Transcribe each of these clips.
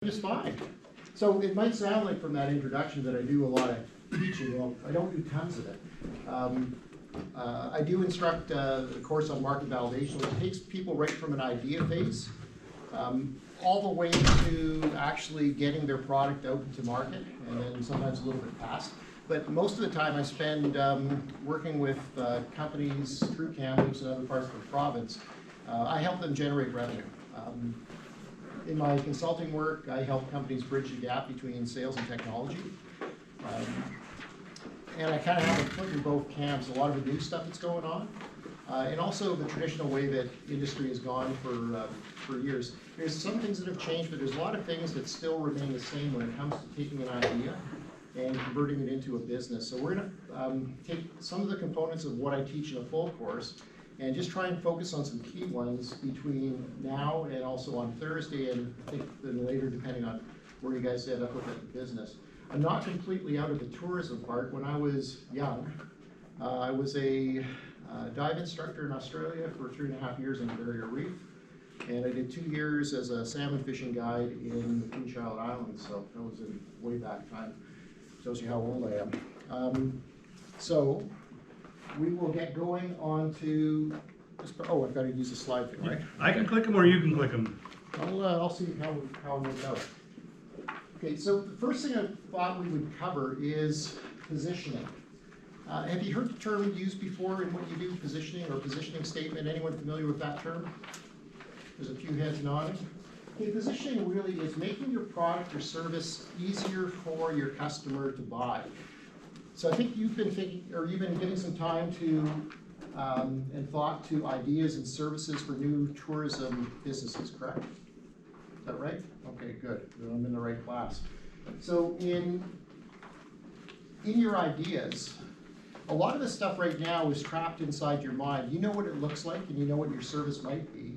Just fine. So it might sound like from that introduction that I do a lot of teaching. Well, I don't do tons of it. I do instruct a course on market validation, which takes people right from an idea phase all the way to actually getting their product out into market, and then sometimes a little bit past. But most of the time I spend working with companies through Kamloops and other parts of the province. I help them generate revenue. In my consulting work, I help companies bridge the gap between sales and technology. And I kind of have a foot in both camps, a lot of the new stuff that's going on, and also the traditional way that industry has gone for years. There's some things that have changed, but there's a lot of things that still remain the same when it comes to taking an idea and converting it into a business. So we're going to take some of the components of what I teach in a full course and just try and focus on some key ones between now and also on Thursday, and I think then later, depending on where you guys end up with the business. I'm not completely out of the tourism part. When I was young, I was a dive instructor in Australia for 3.5 years on the Barrier Reef, and I did 2 years as a salmon fishing guide in the Queen Charlotte Islands, so that was in way back time. Shows you how old I am. So we will get going on to, oh, I've got to use a slide thing, right? I can click them or you can click them. I'll see how I work out. Okay, so the first thing I thought we would cover is positioning. Have you heard the term used before in what you do, positioning or positioning statement? Anyone familiar with that term? There's a few heads nodding. Okay, positioning really is making your product or service easier for your customer to buy. So I think you've been thinking, or you've been giving some time to and thought to ideas and services for new tourism businesses, correct? Is that right? Okay, good. Then I'm in the right class. So in your ideas, a lot of the stuff right now is trapped inside your mind. You know what it looks like and you know what your service might be.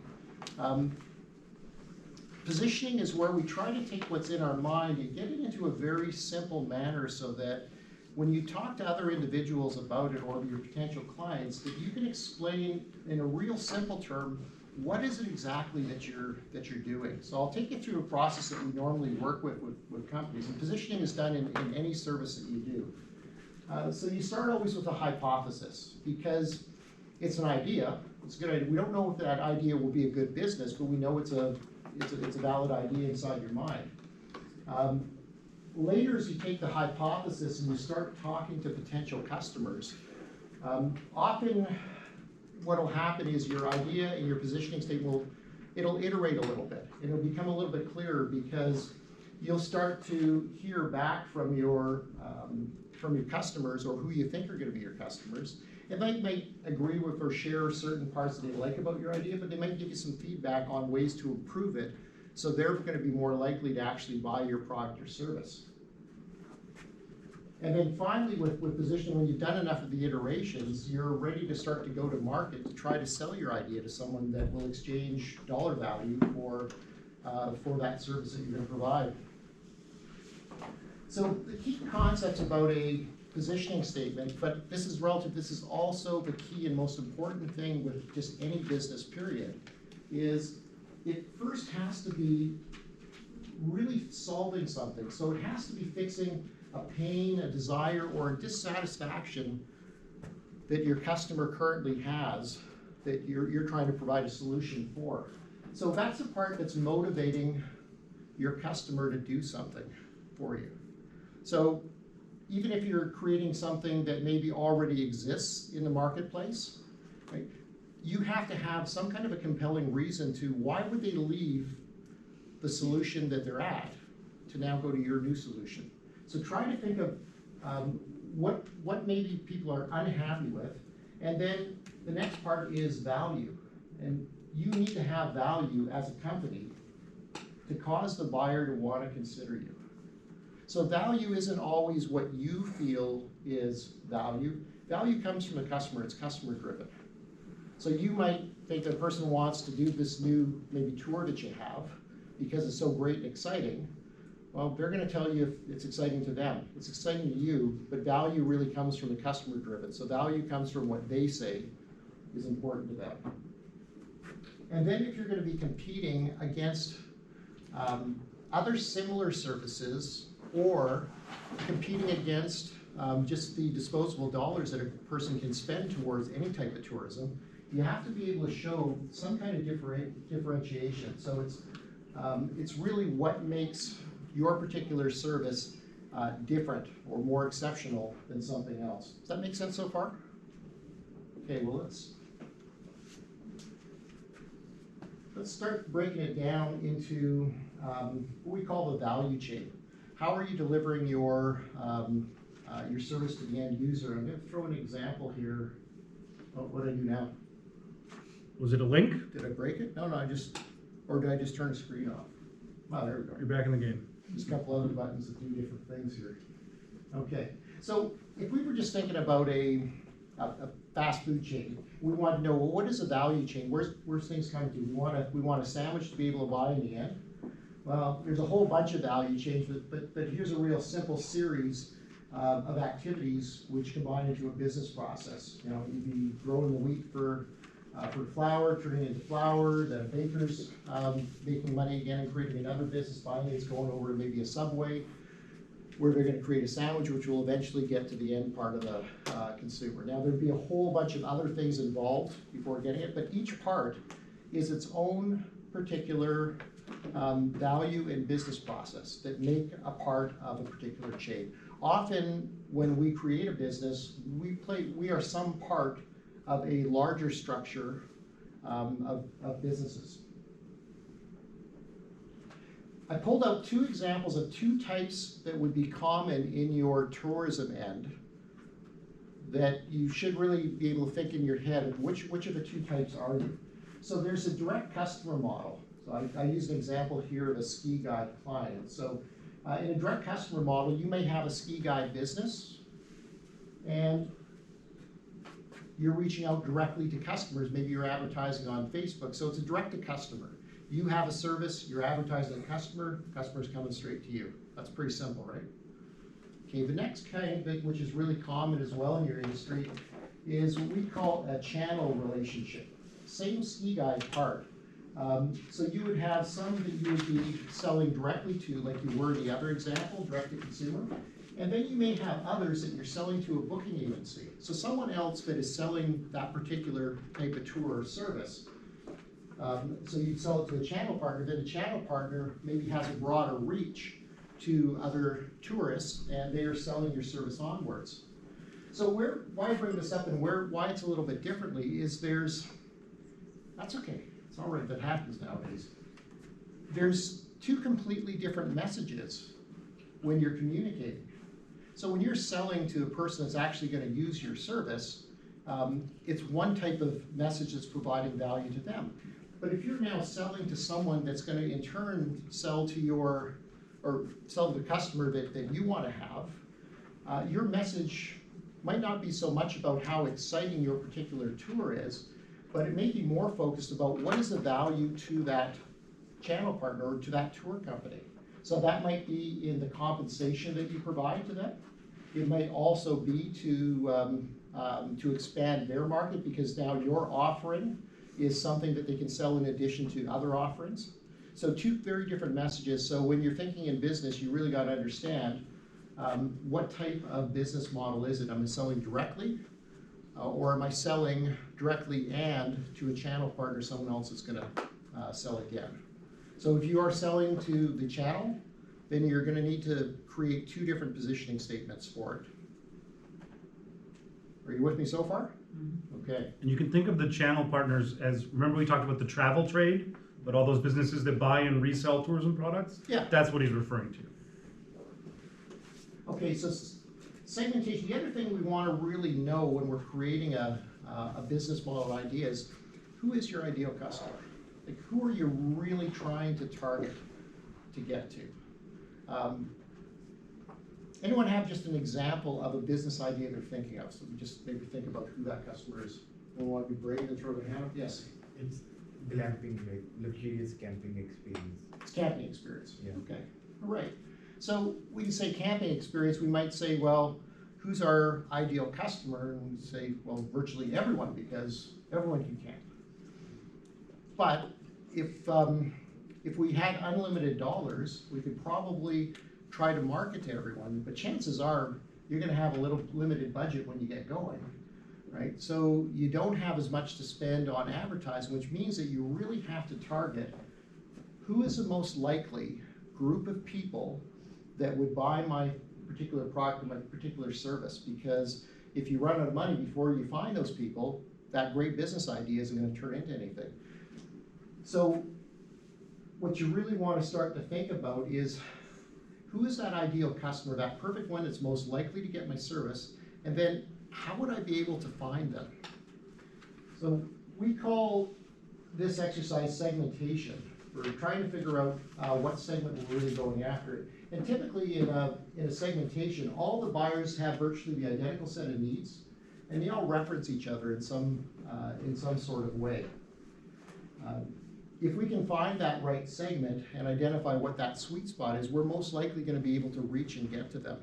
Positioning is where we try to take what's in our mind and get it into a very simple manner so that when you talk to other individuals about it or your potential clients, that you can explain in a real simple term, what is it exactly that you're doing? So I'll take you through a process that we normally work with companies, and positioning is done in any service that you do. So you start always with a hypothesis, because it's an idea, it's a good idea. We don't know if that idea will be a good business, but we know it's a valid idea inside your mind. Later, as you take the hypothesis and you start talking to potential customers, often what will happen is your idea and your positioning statement it'll iterate a little bit. It'll become a little bit clearer because you'll start to hear back from your customers, or who you think are going to be your customers. And they might agree with or share certain parts that they like about your idea, but they might give you some feedback on ways to improve it, so they're going to be more likely to actually buy your product or service. And then finally, with positioning, when you've done enough of the iterations, you're ready to start to go to market to try to sell your idea to someone that will exchange dollar value for that service that you're going to provide. So the key concepts about a positioning statement, but this is relative, this is also the key and most important thing with just any business period, is it first has to be really solving something. So it has to be fixing a pain, a desire, or a dissatisfaction that your customer currently has that you're trying to provide a solution for. So that's the part that's motivating your customer to do something for you. So even if you're creating something that maybe already exists in the marketplace, right, you have to have some kind of a compelling reason to why would they leave the solution that they're at to now go to your new solution. So try to think of what maybe people are unhappy with, and then the next part is value. And you need to have value as a company to cause the buyer to want to consider you. So value isn't always what you feel is value. Value comes from the customer, it's customer driven. So you might think that a person wants to do this new maybe tour that you have because it's so great and exciting. Well, they're going to tell you if it's exciting to them. It's exciting to you, but value really comes from the customer driven. So value comes from what they say is important to them. And then if you're going to be competing against other similar services or competing against just the disposable dollars that a person can spend towards any type of tourism, you have to be able to show some kind of differentiation. So it's really what makes your particular service different or more exceptional than something else. Does that make sense so far? Okay, well let's start breaking it down into what we call the value chain. How are you delivering your service to the end user? I'm going to throw an example here. Oh, what did I do now? Was it a link? Did I break it? No, or did I just turn the screen off? Oh, there we go. You're back in the game. Just a couple other buttons that do different things here. Okay, so if we were just thinking about a fast food chain, we want to know, well, what is a value chain? Where's things coming to? We want a sandwich to be able to buy in the end. Well, there's a whole bunch of value chains, but here's a real simple series of activities which combine into a business process. You know, you'd be growing the wheat for flour, turning it into flour, then a baker's making money again and creating another business, finally it's going over to maybe a Subway, where they're going to create a sandwich which will eventually get to the end part of the consumer. Now there'd be a whole bunch of other things involved before getting it, but each part is its own particular value and business process that make a part of a particular chain. Often when we create a business, we are some part of a larger structure of businesses. I pulled out two examples of two types that would be common in your tourism end that you should really be able to think in your head of which of the two types are you. So there's a direct customer model. So I used an example here of a ski guide client. So in a direct customer model, you may have a ski guide business and you're reaching out directly to customers. Maybe you're advertising on Facebook. So it's a direct to customer. You have a service, you're advertising to the customer's coming straight to you. That's pretty simple, right? Okay, the next kind, which is really common as well in your industry, is what we call a channel relationship. Same ski guide part. So you would have some that you would be selling directly to, like you were in the other example, direct to consumer. And then you may have others that you're selling to a booking agency. So someone else that is selling that particular type of tour or service. So you'd sell it to a channel partner, then a channel partner maybe has a broader reach to other tourists and they are selling your service onwards. So why I bring this up and why it's a little bit differently is that's okay, it's all right, that happens nowadays. There's two completely different messages when you're communicating. So when you're selling to a person that's actually going to use your service, it's one type of message that's providing value to them. But if you're now selling to someone that's going to in turn sell to the customer that you want to have, your message might not be so much about how exciting your particular tour is, but it may be more focused about what is the value to that channel partner or to that tour company. So that might be in the compensation that you provide to them. It might also be to expand their market because now your offering is something that they can sell in addition to other offerings. So two very different messages. So when you're thinking in business, you really got to understand what type of business model is it? Am I selling directly or am I selling directly and to a channel partner, someone else is going to sell again? So if you are selling to the channel, then you're going to need to create two different positioning statements for it. Are you with me so far? Mm-hmm. Okay. And you can think of the channel partners as, remember we talked about the travel trade, but all those businesses that buy and resell tourism products? Yeah. That's what he's referring to. Okay, so segmentation. The other thing we want to really know when we're creating a business model idea is, who is your ideal customer? Like, who are you really trying to target to get to? Anyone have just an example of a business idea they're thinking of? So we just maybe think about who that customer is. We want to be brave and throw their hand up? Yes? It's glamping, like luxurious camping experience. It's camping experience. Yeah. Okay. All right. So we can say camping experience. We might say, well, who's our ideal customer? And we say, well, virtually everyone, because everyone can camp. But if if we had unlimited dollars, we could probably try to market to everyone, but chances are you're gonna have a little limited budget when you get going, right? So you don't have as much to spend on advertising, which means that you really have to target who is the most likely group of people that would buy my particular product or my particular service, because if you run out of money before you find those people, that great business idea isn't gonna turn into anything. So what you really wanna start to think about is, who is that ideal customer, that perfect one that's most likely to get my service, and then how would I be able to find them? So we call this exercise segmentation. We're trying to figure out what segment we're really going after. And typically in a segmentation, all the buyers have virtually the identical set of needs, and they all reference each other in some sort of way. If we can find that right segment and identify what that sweet spot is, we're most likely going to be able to reach and get to them.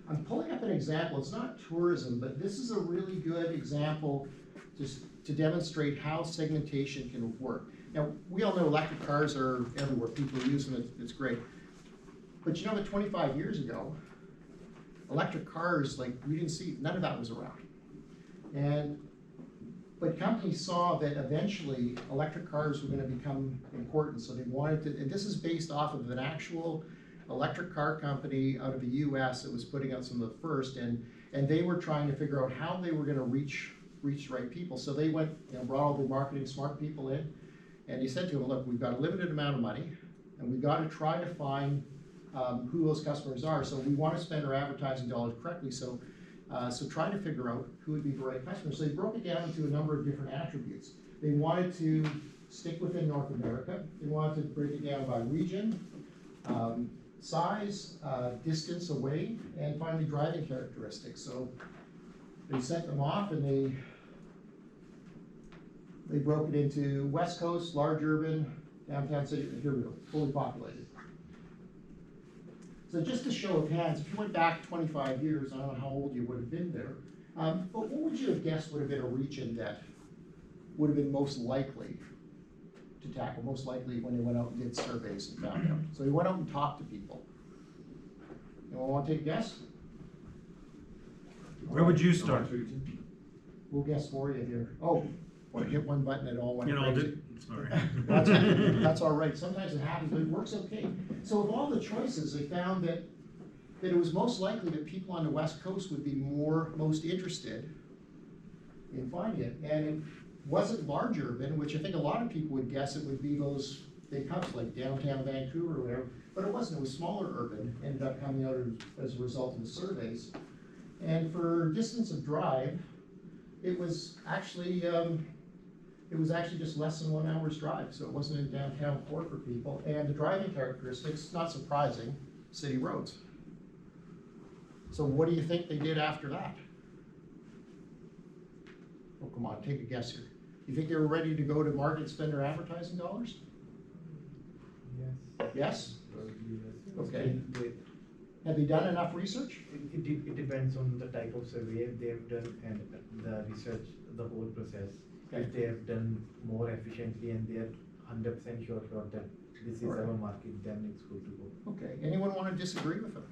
I'm pulling up an example. It's not tourism, but this is a really good example just to demonstrate how segmentation can work. Now, we all know electric cars are everywhere. People use them. It's great. But you know that 25 years ago, electric cars, like, we didn't see, none of that was around. But companies saw that eventually electric cars were going to become important, so they wanted to, and this is based off of an actual electric car company out of the US that was putting out some of the first, and they were trying to figure out how they were going to reach the right people. So they went, brought all the marketing smart people in, and they said to them, look, we've got a limited amount of money, and we've got to try to find who those customers are. So we want to spend our advertising dollars correctly. So try to figure out who would be the right customer. So they broke it down into a number of different attributes. They wanted to stick within North America. They wanted to break it down by region, size, distance away, and finally driving characteristics. So they sent them off, and they broke it into West Coast, large urban, downtown city. Here we go, fully populated. So just a show of hands, if you went back 25 years, I don't know how old you would have been there, but what would you have guessed would have been a region that would have been most likely to tackle, most likely when they went out and did surveys and found out? So they went out and talked to people. Anyone want to take a guess? Where would you start? We'll guess for you here. Oh, well, hit one button, it all went crazy. Sorry. That's all right. Sometimes it happens, but it works okay. So of all the choices, they found that it was most likely that people on the West Coast would be most interested in finding it. And it wasn't large urban, which I think a lot of people would guess it would be those big hubs like downtown Vancouver or whatever, but it wasn't. It was smaller urban, ended up coming out as a result of the surveys. And for distance of drive, it was actually just less than 1 hour's drive, so it wasn't in downtown core for people. And the driving characteristics, not surprising, city roads. So what do you think they did after that? Oh, come on, take a guess here. You think they were ready to go to market and spend their advertising dollars? Yes. Yes? Probably yes. Okay. They- Have they done enough research? It depends on the type of survey they have done and the research, the whole process. Okay. If they have done more efficiently and they are 100% sure that this is Alright. our market, then it's good to go. Okay, anyone want to disagree with him?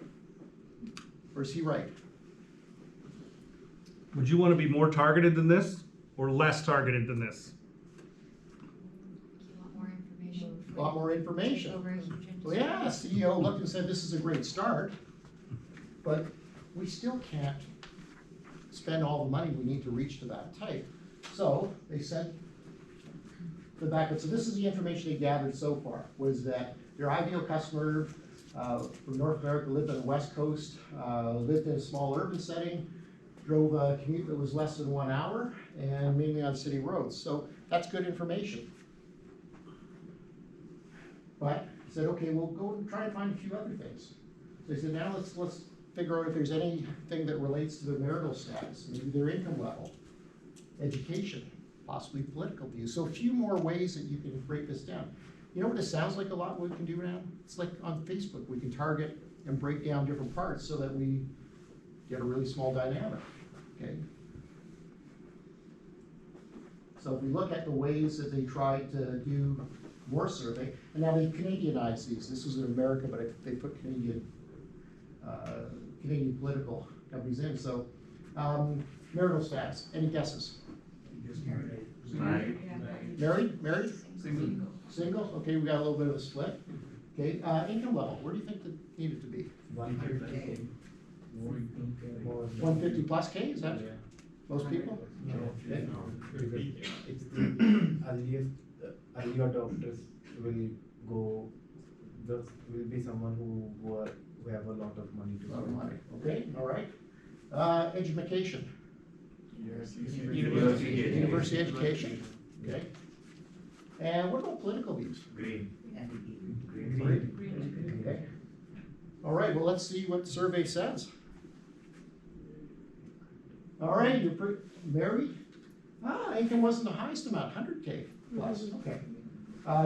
Or is he right? Would you want to be more targeted than this or less targeted than this? A lot more information. A lot more information. Take over a huge industry. Well, yeah, CEO looked and said, this is a great start, but we still can't spend all the money we need to reach to that type. So they sent the backup. So this is the information they gathered so far, was that their ideal customer from North America lived on the West Coast, lived in a small urban setting, drove a commute that was less than 1 hour, and mainly on city roads. So that's good information. But he said, okay, we'll go and try and find a few other things. So he said, now let's figure out if there's anything that relates to their marital status, maybe their income level, education, possibly political views. So a few more ways that you can break this down. You know what this sounds like a lot what we can do now? It's like on Facebook, we can target and break down different parts so that we get a really small dynamic, okay? So if we look at the ways that they tried to do more survey, and now they've Canadianized these. This was in America, but they put Canadian political companies in. So, marital status, any guesses? Married? Single? Okay, we got a little bit of a split. Okay, income level, where do you think that needed to be? 150. 150 plus K, is that most people? Okay. It's the early adopters will be someone who have a lot of money to A lot of spend. money. Okay, all right. Education. University education. Okay. And what about political views? Green. Okay. All right, well, let's see what the survey says. All right, you're married? Income wasn't the highest amount, 100K plus, okay.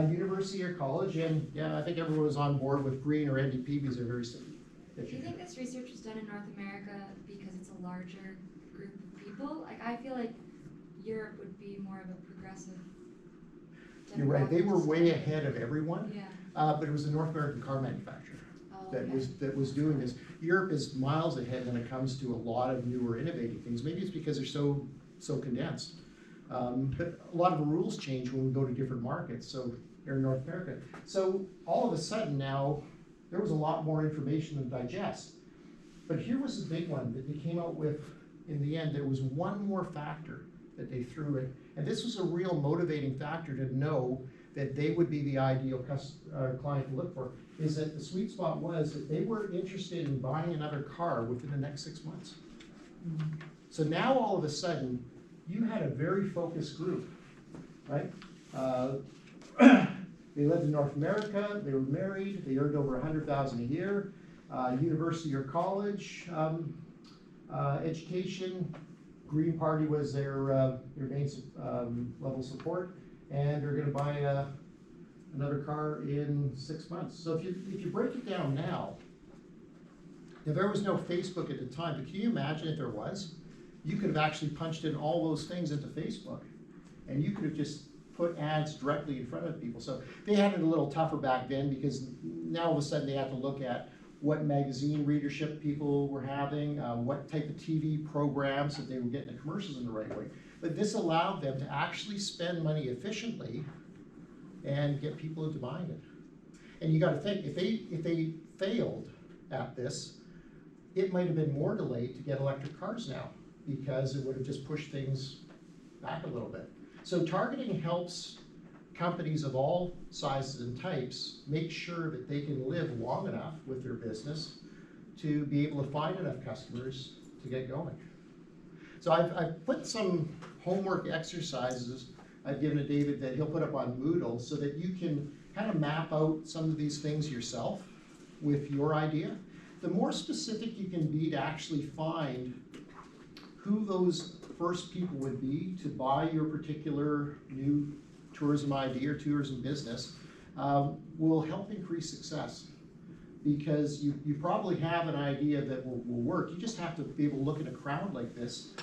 University or college, and yeah, I think everyone was on board with green or NDP because they're very similar. Do you think this research was done in North America because it's a larger group of people? Like, I feel like Europe would be more of a progressive. You're right, they were demographic way society. ahead of everyone, Yeah. but it was the North American car manufacturer Oh, that okay. was doing this. Europe is miles ahead when it comes to a lot of newer innovative things. Maybe it's because they're so condensed. But a lot of the rules change when we go to different markets, so here in North America. So all of a sudden now, there was a lot more information to digest. But here was the big one that they came out with in the end. There was one more factor that they threw in, and this was a real motivating factor to know that they would be the ideal client to look for, is that the sweet spot was that they were interested in buying another car within the next 6 months. So now all of a sudden, you had a very focused group, right? They lived in North America, they were married, they earned over $100,000 a year, university or college, education, Green Party was their main level support, and they're gonna buy another car in 6 months. So if you break it down now, there was no Facebook at the time, but can you imagine if there was? You could have actually punched in all those things into Facebook, and you could have just put ads directly in front of people. So they had it a little tougher back then because now all of a sudden they have to look at what magazine readership people were having, what type of TV programs, that they were getting the commercials in the right way. But this allowed them to actually spend money efficiently and get people into buying it. And you gotta think, if they failed at this, it might have been more delayed to get electric cars now, because it would have just pushed things back a little bit. So targeting helps companies of all sizes and types make sure that they can live long enough with their business to be able to find enough customers to get going. So I've put some homework exercises I've given to David that he'll put up on Moodle so that you can kind of map out some of these things yourself with your idea. The more specific you can be to actually find who those first people would be to buy your particular new tourism idea or tourism business will help increase success. Because you probably have an idea that will work. You just have to be able to look at a crowd like this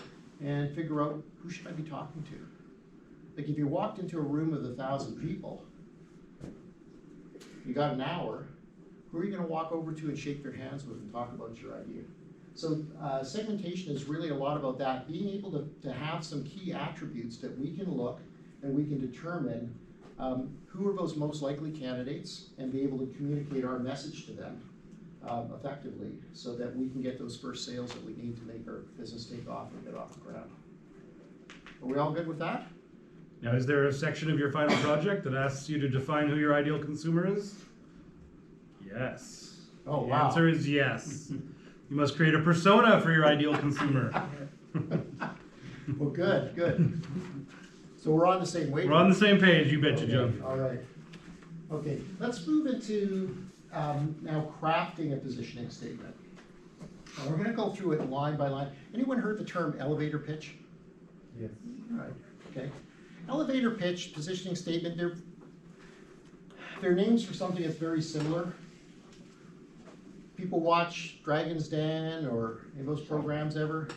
and figure out, who should I be talking to? Like if you walked into a room of 1,000 people, you got an hour, who are you gonna walk over to and shake their hands with and talk about your idea? So segmentation is really a lot about that, being able to have some key attributes that we can look and we can determine who are those most likely candidates and be able to communicate our message to them effectively so that we can get those first sales that we need to make our business take off and get off the ground. Are we all good with that? Now, is there a section of your final project that asks you to define who your ideal consumer is? Yes. Oh, The wow. answer is yes. You must create a persona for your ideal consumer. Well, good. So we're on the same wavelength. We're on the same page, you betcha, Okay, Joe. all right. Okay, let's move into now crafting a positioning statement. We're gonna go through it line by line. Anyone heard the term elevator pitch? Yes. All right, okay. Elevator pitch, positioning statement, they're names for something that's very similar. People watch Dragon's Den or any of those programs ever?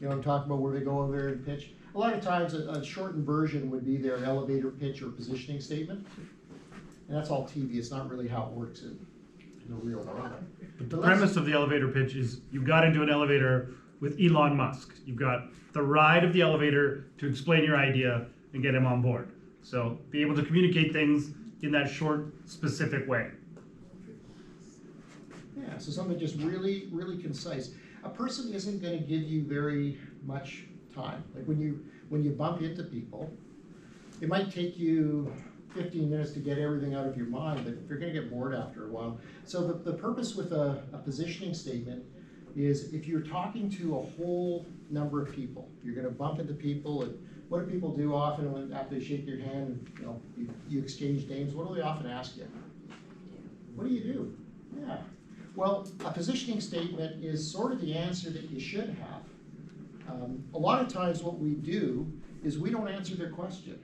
You know what I'm talking about, where they go over there and pitch? A lot of times a shortened version would be their elevator pitch or positioning statement. And that's all TV, it's not really how it works in the real world. The premise of the elevator pitch is you got into an elevator with Elon Musk. You've got the ride of the elevator to explain your idea and get him on board. So be able to communicate things in that short, specific way. Yeah, so something just really, really concise. A person isn't gonna give you very much time. Like when you bump into people, it might take you 15 minutes to get everything out of your mind, but you're gonna get bored after a while. So the purpose with a positioning statement is if you're talking to a whole number of people, you're gonna bump into people, and what do people do often when after they shake your hand, you know, you exchange names, what do they often ask you? What do you do? Yeah. Well, a positioning statement is sort of the answer that you should have. A lot of times what we do is we don't answer their question.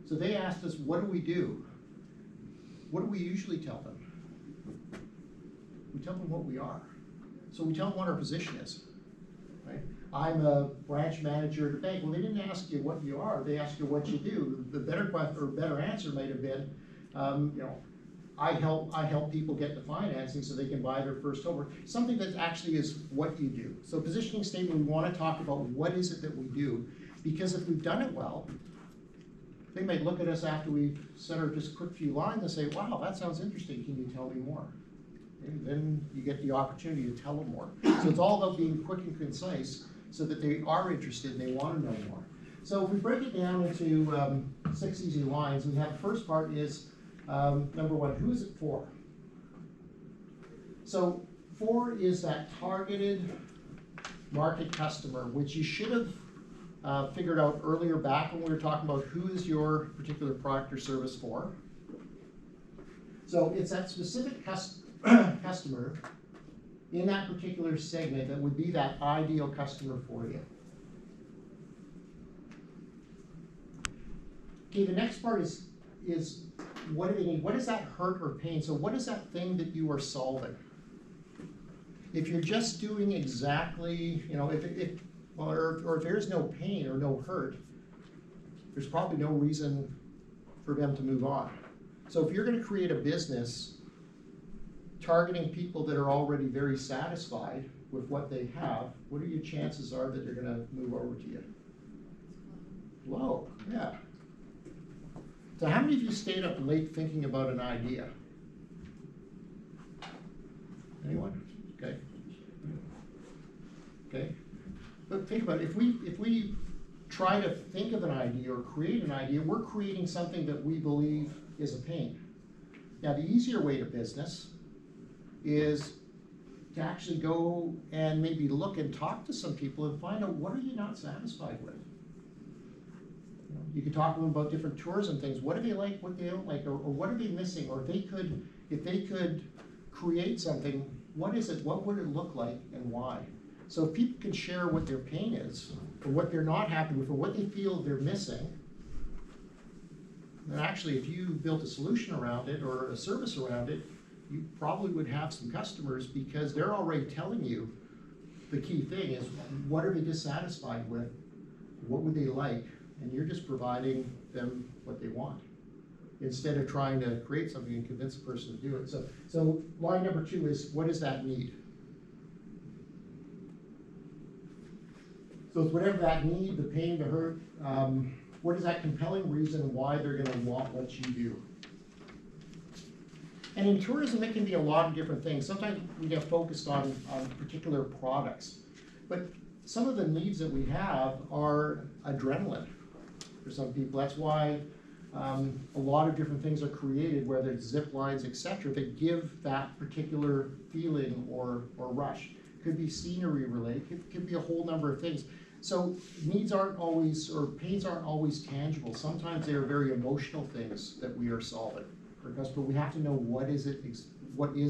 So they asked us, what do we do? What do we usually tell them? We tell them what we are. So we tell them what our position is, right? I'm a branch manager at a bank. Well, they didn't ask you what you are, they asked you what you do. The better question or better answer might have been, you know, I help people get the financing so they can buy their first home. Something that actually is what you do. So positioning statement, we want to talk about what is it that we do, because if we've done it well, they might look at us after we've said our just quick few lines and say, wow, that sounds interesting, can you tell me more? And then you get the opportunity to tell them more. So it's all about being quick and concise so that they are interested and they want to know more. So if we break it down into 6 easy lines, we have the first part is, number one, who is it for? So for is that targeted market customer, which you should have figured out earlier back when we were talking about who is your particular product or service for. So it's that specific customer in that particular segment that would be that ideal customer for you. Okay, the next part is what do they need? What is that hurt or pain? So what is that thing that you are solving? If you're just doing exactly, you know, or if there's no pain or no hurt, there's probably no reason for them to move on. So if you're going to create a business targeting people that are already very satisfied with what they have, what are your chances are that they're going to move over to you? Low, yeah. So how many of you stayed up late thinking about an idea? Anyone? Okay. Okay. But think about it. If we try to think of an idea or create an idea, we're creating something that we believe is a pain. Now, the easier way to business is to actually go and maybe look and talk to some people and find out what are you not satisfied with. You could talk to them about different tours and things. What do they like, what they don't like, or what are they missing? Or if they could create something, what is it, what would it look like and why? So if people can share what their pain is, or what they're not happy with, or what they feel they're missing, then actually if you built a solution around it or a service around it, you probably would have some customers because they're already telling you the key thing is what are they dissatisfied with, what would they like, and you're just providing them what they want instead of trying to create something and convince a person to do it. So line number 2 is, what is that need? So it's whatever that need, the pain, the hurt, what is that compelling reason why they're gonna want what you do? And in tourism, it can be a lot of different things. Sometimes we get focused on particular products, but some of the needs that we have are adrenaline for some people. That's why a lot of different things are created, whether it's zip lines, etc., that give that particular feeling or rush. Could be scenery related, could be a whole number of things. So needs aren't always, or pains aren't always tangible. Sometimes they are very emotional things that we are solving for customers, but we have to know what is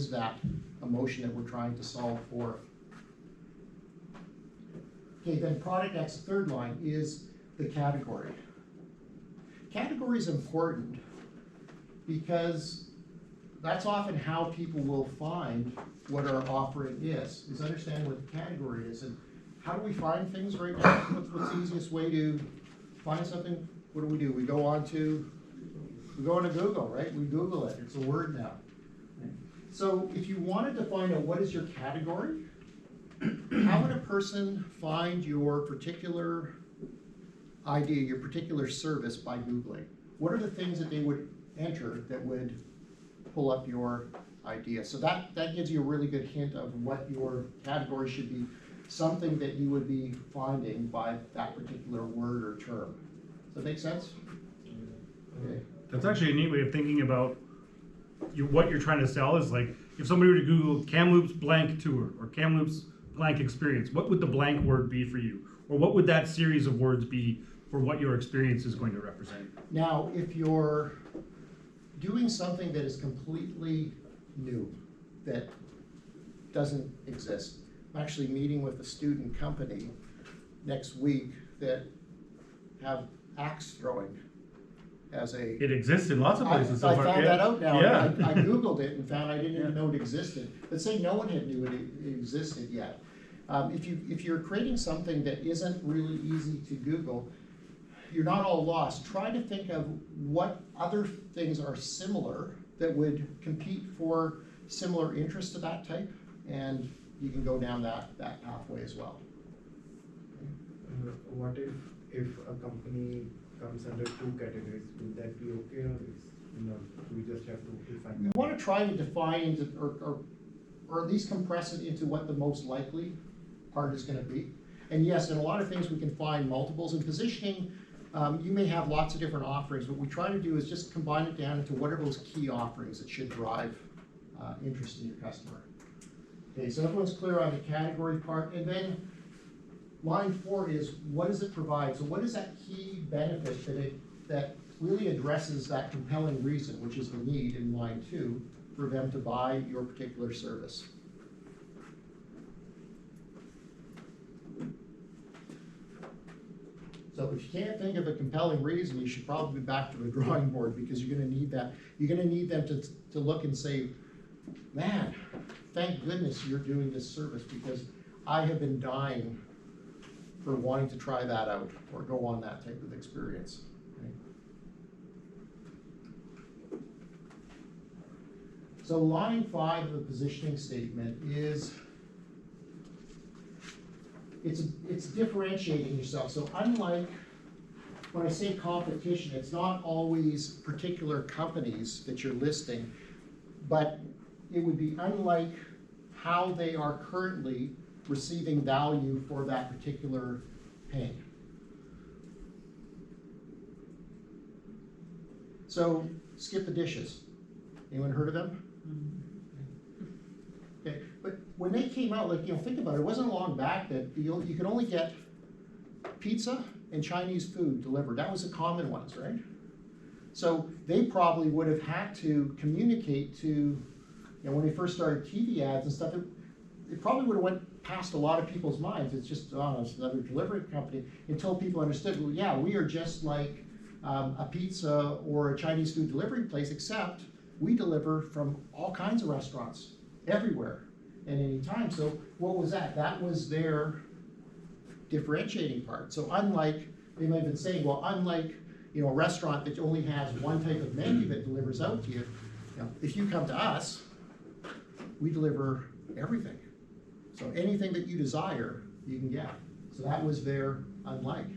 that emotion that we're trying to solve for. Okay, then product X, third line, is the category. Category is important because that's often how people will find what our offering is understand what the category is. And how do we find things right now? What's the easiest way to find something? What do? We go on to We go into Google, right? We Google it, it's a word now. So if you wanted to find out what is your category, how would a person find your particular idea, your particular service by Googling? What are the things that they would enter that would pull up your idea? So that gives you a really good hint of what your category should be, something that you would be finding by that particular word or term. Does that make sense? Okay. That's actually a neat way of thinking about what you're trying to sell. Is like, if somebody were to Google Kamloops blank tour or Kamloops blank experience, what would the blank word be for you? Or what would that series of words be for what your experience is going to represent? Now, if you're doing something that is completely new, that doesn't exist, I'm actually meeting with a student company next week that have axe throwing as a. It exists in lots of places so I far. found Yeah. that out now. Yeah. I Googled it and found I didn't even Yeah. know it existed. But say no one had knew it existed yet. If you're creating something that isn't really easy to Google, you're not all lost. Try to think of what other things are similar that would compete for similar interest to that type, and you can go down that pathway as well. What if a company comes under two categories? Will that be okay, or we just have to define? You want to try to define or at least compress it into what the most likely part is going to be. And yes, in a lot of things we can find multiples. In positioning, you may have lots of different offerings. What we try to do is just combine it down into what are those key offerings that should drive interest in your customer. Okay, so everyone's clear on the category part. And then line 4 is, what does it provide? So what is that key benefit that really addresses that compelling reason, which is the need in line 2, for them to buy your particular service? So if you can't think of a compelling reason, you should probably be back to the drawing board, because you're gonna need that. You're gonna need them to look and say, man, thank goodness you're doing this service, because I have been dying for wanting to try that out or go on that type of experience. Okay? So line 5 of the positioning statement is, it's differentiating yourself. So unlike, when I say competition, it's not always particular companies that you're listing, but it would be unlike how they are currently receiving value for that particular pain. So skip the dishes. Anyone heard of them? Okay, but when they came out, like, think about it, it wasn't long back that you could only get pizza and Chinese food delivered. That was the common ones, right? So they probably would have had to communicate to, when they first started TV ads and stuff, it probably would have went past a lot of people's minds. It's just, it's another delivery company, until people understood, well, yeah, we are just like a pizza or a Chinese food delivery place, except we deliver from all kinds of restaurants, everywhere, and anytime. So what was that? That was their differentiating part. So unlike, they might have been saying, well, unlike a restaurant that only has one type of menu that delivers out to you, if you come to us, we deliver everything. So anything that you desire, you can get. So that was their unlike.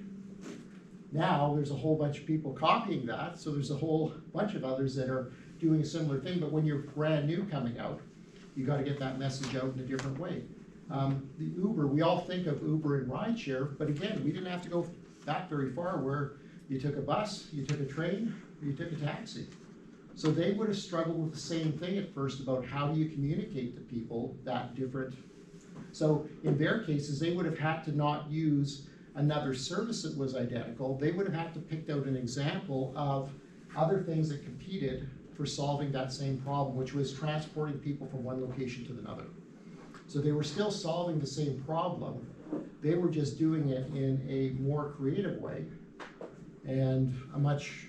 Now there's a whole bunch of people copying that, so there's a whole bunch of others that are doing a similar thing, but when you're brand new coming out, you got to get that message out in a different way. The Uber, we all think of Uber and rideshare, but again, we didn't have to go that very far, where you took a bus, you took a train, or you took a taxi. So they would have struggled with the same thing at first about how do you communicate to people that different. So in their cases, they would have had to not use another service that was identical. They would have had to pick out an example of other things that competed for solving that same problem, which was transporting people from one location to another. So they were still solving the same problem. They were just doing it in a more creative way and a much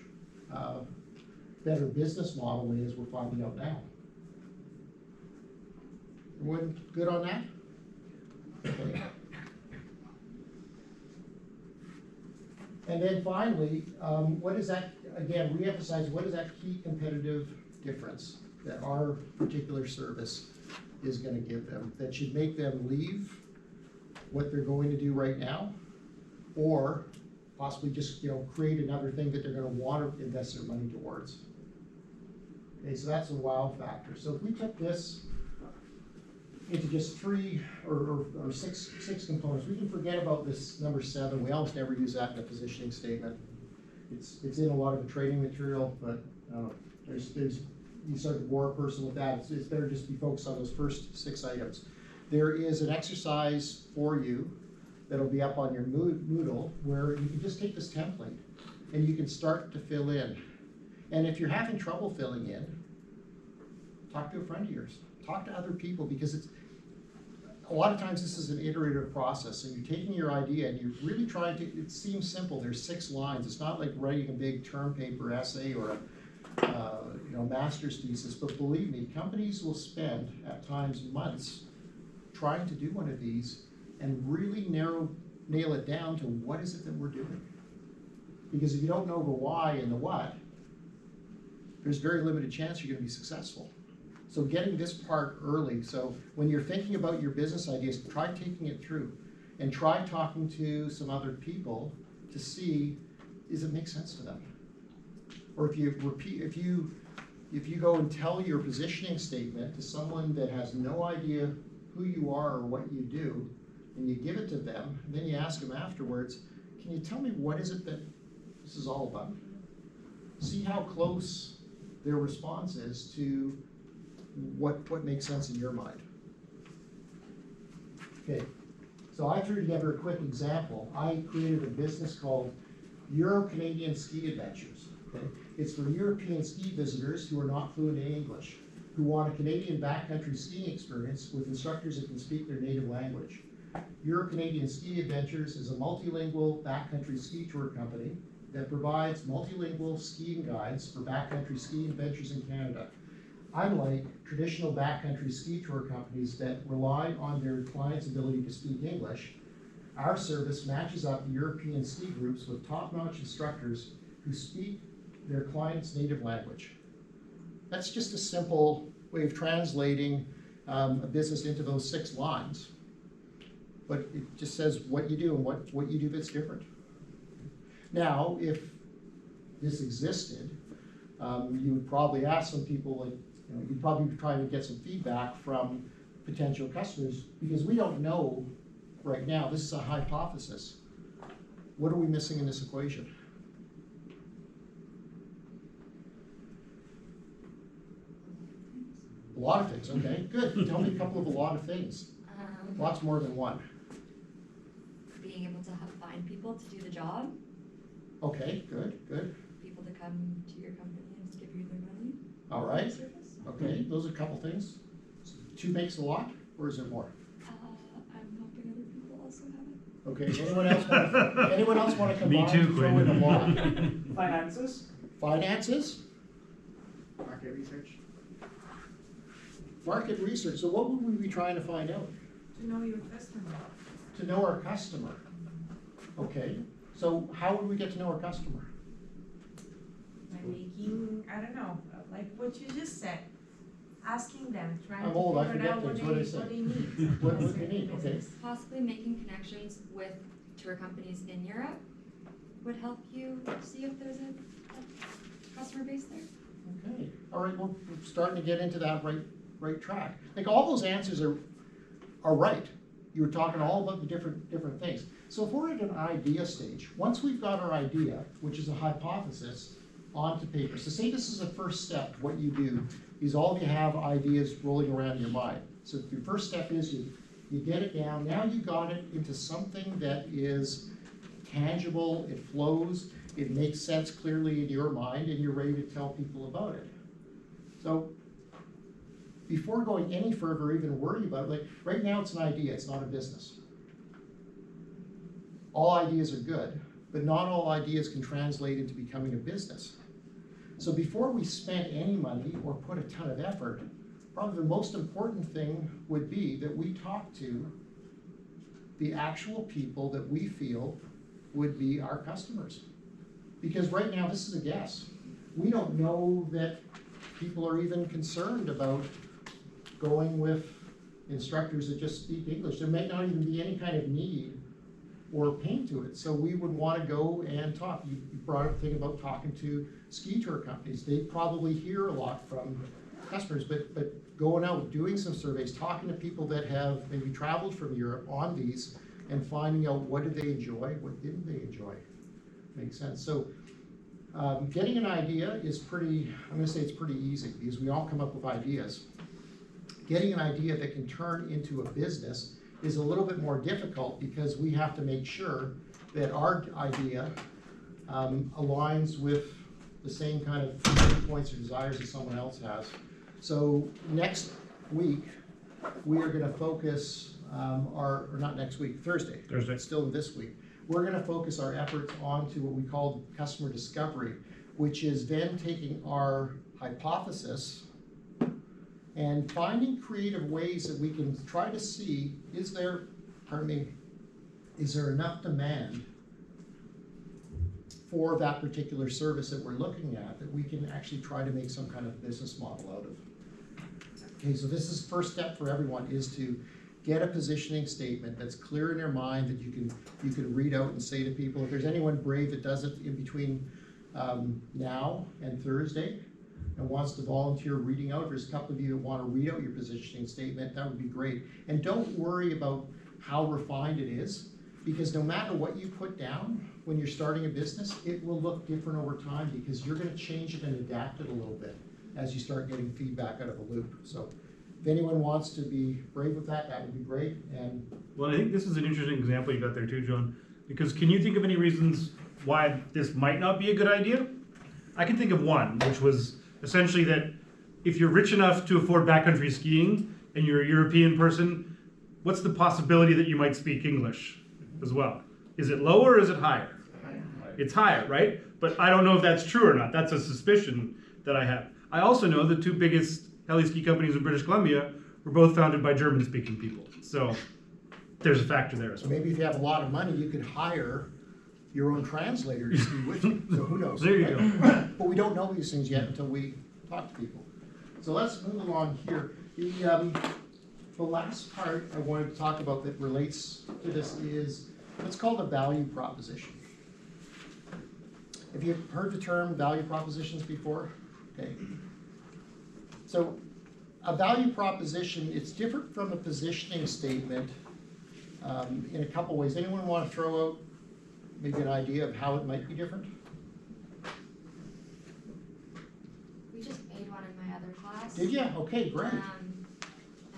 better business model than as we're finding out now. Everyone good on that? Okay. And then finally, what is that, again, reemphasize, what is that key competitive difference that our particular service is gonna give them, that should make them leave what they're going to do right now, or possibly just, create another thing that they're gonna wanna invest their money towards. Okay, so that's the wow factor. So if we took this into just three or six components, we can forget about this number 7. We almost never use that in a positioning statement. It's in a lot of the training material, but you start to bore a person with that. It's better just be focused on those first 6 items. There is an exercise for you that'll be up on your Moodle where you can just take this template and you can start to fill in. And if you're having trouble filling in, talk to a friend of yours. Talk to other people, because a lot of times this is an iterative process. So you're taking your idea and you're really trying to, it seems simple, there's 6 lines. It's not like writing a big term paper essay or a master's thesis, but believe me, companies will spend at times months trying to do one of these and really nail it down to what is it that we're doing. Because if you don't know the why and the what, there's very limited chance you're gonna be successful. So getting this part early, so when you're thinking about your business ideas, try taking it through and try talking to some other people to see, does it make sense to them? Or if you go and tell your positioning statement to someone that has no idea who you are or what you do, and you give it to them, and then you ask them afterwards, can you tell me what is it that this is all about? See how close their response is to what makes sense in your mind. Okay, so I threw together a quick example. I created a business called Euro-Canadian Ski Adventures. Okay? It's for European ski visitors who are not fluent in English, who want a Canadian backcountry skiing experience with instructors that can speak their native language. Euro-Canadian Ski Adventures is a multilingual backcountry ski tour company that provides multilingual skiing guides for backcountry skiing adventures in Canada. Unlike traditional backcountry ski tour companies that rely on their clients' ability to speak English, our service matches up European ski groups with top-notch instructors who speak their clients' native language. That's just a simple way of translating a business into those 6 lines. But it just says what you do and what you do that's different. Now, if this existed, you would probably ask some people, like, you'd probably be trying to get some feedback from potential customers, because we don't know right now. This is a hypothesis. What are we missing in this equation? A lot of things, okay, good. Tell me a couple of a lot of things. Lots more than one. Being able to find people to do the job. Okay, good. People to come to your company and give you their money. All right. Service. Okay, those are a couple things. 2 makes a lot, or is there more? I'm hoping other people also have it. Okay, anyone else want to combine? Me too, and throw in a lot? Finances, Finances? market research. Market research. So what would we be trying to find out? To know your customer. To know our customer. Okay, so how would we get to know our customer? By making, I don't know, like what you just said, asking them, trying I'm old, I to figure forget out what things. they, What did I say? what they need. What they need, okay. Possibly making connections with tour companies in Europe would help you see if there's a customer base there. Okay, all right, we're starting to get into that right track. Like, all those answers are right. You were talking all about the different things. So if we're at an idea stage, once we've got our idea, which is a hypothesis, onto paper. So say this is the first step. What you do is all of you have ideas rolling around in your mind. So your first step is you get it down. Now you got it into something that is tangible, it flows, it makes sense clearly in your mind, and you're ready to tell people about it. So before going any further, even worry about it, like right now it's an idea, it's not a business. All ideas are good, but not all ideas can translate into becoming a business. So before we spend any money or put a ton of effort, probably the most important thing would be that we talk to the actual people that we feel would be our customers. Because right now, this is a guess. We don't know that people are even concerned about going with instructors that just speak English. There may not even be any kind of need or pain to it. So we would want to go and talk. You brought up the thing about talking to ski tour companies. They probably hear a lot from customers, but going out, doing some surveys, talking to people that have maybe traveled from Europe on these and finding out what did they enjoy, what didn't they enjoy. Makes sense. So getting an idea is pretty, I'm gonna say it's pretty easy because we all come up with ideas. Getting an idea that can turn into a business is a little bit more difficult because we have to make sure that our idea aligns with the same kind of points or desires that someone else has. So next week, we are gonna focus or not next week, Thursday. Still this week. We're gonna focus our efforts onto what we call customer discovery, which is then taking our hypothesis and finding creative ways that we can try to see, is there enough demand for that particular service that we're looking at that we can actually try to make some kind of business model out of. Okay, so this is first step for everyone, is to get a positioning statement that's clear in their mind that you can read out and say to people. If there's anyone brave that does it in between now and Thursday and wants to volunteer reading out, if there's a couple of you that want to read out your positioning statement, that would be great. And don't worry about how refined it is, because no matter what you put down when you're starting a business, it will look different over time because you're going to change it and adapt it a little bit as you start getting feedback out of a loop. So if anyone wants to be brave with that, that would be great. And well, I think this is an interesting example you got there too, John, because can you think of any reasons why this might not be a good idea? I can think of one, which was essentially that if you're rich enough to afford backcountry skiing and you're a European person, what's the possibility that you might speak English as well? Is it lower or is it higher? It's higher, right? But I don't know if that's true or not. That's a suspicion that I have. I also know the two biggest heli ski companies in British Columbia were both founded by German-speaking people. So there's a factor there as so well. maybe if you have a lot of money, you could hire your own translator to ski with you. So who knows? There you go. But we don't know these things yet until we talk to people. So let's move along here. The last part I wanted to talk about that relates to this is what's called a value proposition. Have you heard the term value propositions before? Okay. So a value proposition, it's different from a positioning statement in a couple ways. Anyone want to throw out maybe an idea of how it might be different? We just made one in my other class. Did you? Okay, great. And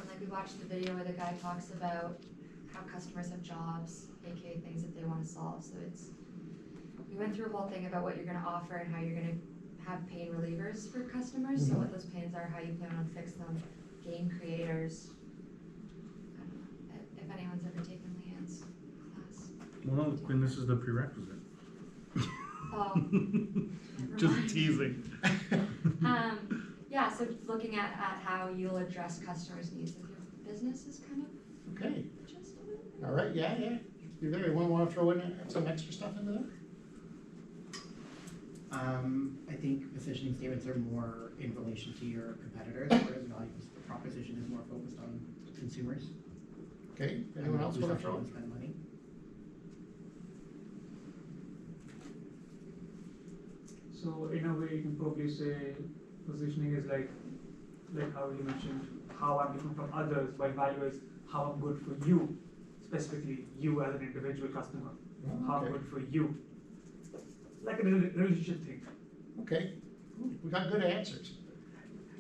like we watched the video where the guy talks about how customers have jobs, aka things that they want to solve. So we went through a whole thing about what you're going to offer and how you're going to have pain relievers for customers. So what those pains are, how you plan on fixing them, game creators. I don't know if anyone's ever taken Leanne's class. Well, no, Quinn, this is the prerequisite. Oh, never Just mind. teasing. Yeah, so looking at how you'll address customers' needs of your business is kind of Okay. just a little bit. All right, yeah. You're there. Anyone want to throw in some extra stuff into there? I think positioning statements are more in relation to your competitors, whereas value proposition is more focused on consumers. Okay, anyone else want to throw? Spend money. So in a way, you can probably say positioning is like how you mentioned how I'm different from others, while value is how I'm good for you, specifically you as an individual customer. How I'm Okay. good for you, like a relationship thing. Okay, we got good answers.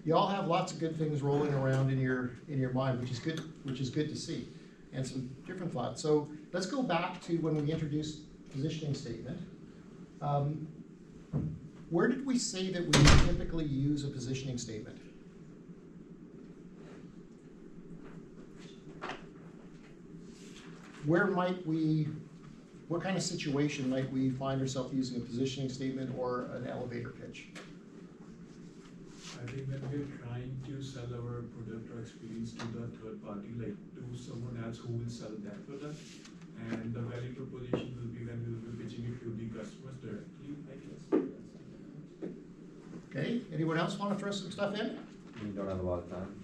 You all have lots of good things rolling around in your mind, which is good to see, and some different thoughts. So let's go back to when we introduced positioning statement. Where did we say that we typically use a positioning statement? What kind of situation might we find ourselves using a positioning statement or an elevator pitch? I think when we're trying to sell our product or experience to the third party, like to someone else who will sell that product, and the value proposition will be when we will be pitching it to the customers directly, I guess. Okay, anyone else wanna throw some stuff in? You don't have a lot of time.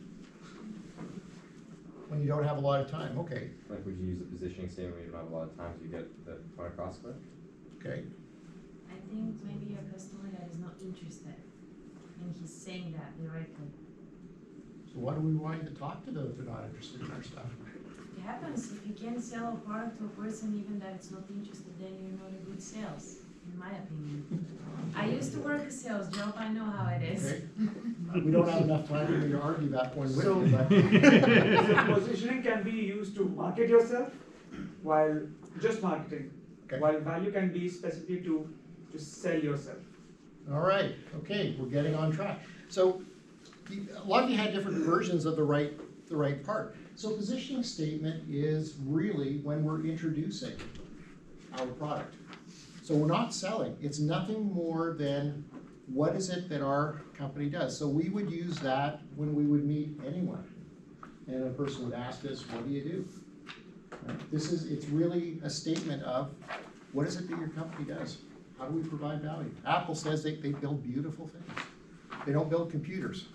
When you don't have a lot of time, okay, Like, would you use the positioning statement when you don't have a lot of time to get the point across quick? okay. I think maybe a customer that is not interested, and he's saying that directly. So what do we want you to talk to them if they're not interested in our stuff? It happens, if you can sell a product to a person even that is not interested, then you're not a good sales, in my opinion. I used to work a sales job, I know how it is. Okay. We don't have enough time for you to argue that one with So- you, but. So positioning can be used to market yourself, while just marketing. Okay. While value can be specifically to sell yourself. All right, okay, we're getting on track. So, a lot of you had different versions of the right part. So positioning statement is really when we're introducing our product. So we're not selling, it's nothing more than what is it that our company does. So we would use that when we would meet anyone. And a person would ask us, what do you do? Right? It's really a statement of, what is it that your company does? How do we provide value? Apple says they build beautiful things. They don't build computers.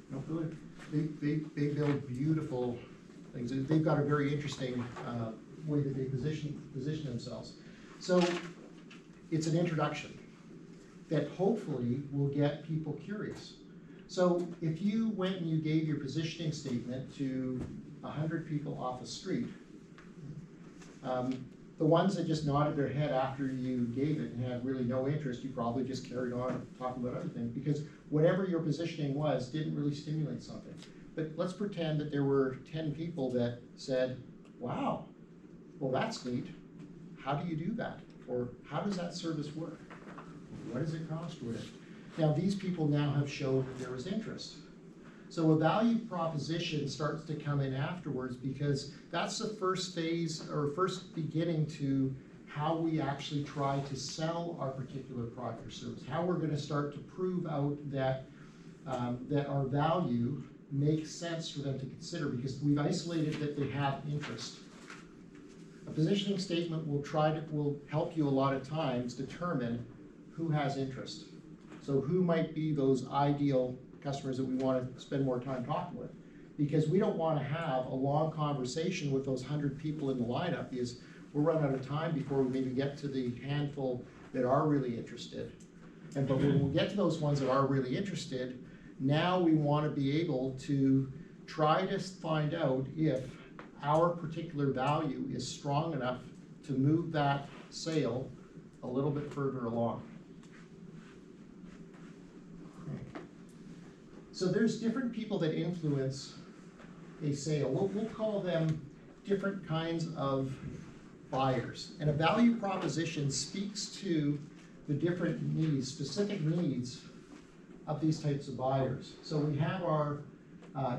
They don't build it. They build beautiful things. They've got a very interesting way that they position themselves. So it's an introduction that hopefully will get people curious. So if you went and you gave your positioning statement to 100 people off a street, the ones that just nodded their head after you gave it and had really no interest, you probably just carried on talking about other things, because whatever your positioning was didn't really stimulate something. But let's pretend that there were 10 people that said, wow, well that's neat. How do you do that? Or how does that service work? What does it cost with it? Now these people now have shown that there was interest. So a value proposition starts to come in afterwards, because that's the first phase or first beginning to how we actually try to sell our particular product or service. How we're going to start to prove out that that our value makes sense for them to consider, because we've isolated that they have interest. A positioning statement will help you a lot of times determine who has interest. So who might be those ideal customers that we want to spend more time talking with, because we don't want to have a long conversation with those 100 people in the lineup, because we'll run out of time before we maybe get to the handful that are really interested. But when we get to those ones that are really interested, now we want to be able to try to find out if our particular value is strong enough to move that sale a little bit further along. So there's different people that influence a sale. We'll call them different kinds of buyers. And a value proposition speaks to the different needs, specific needs of these types of buyers. So we have our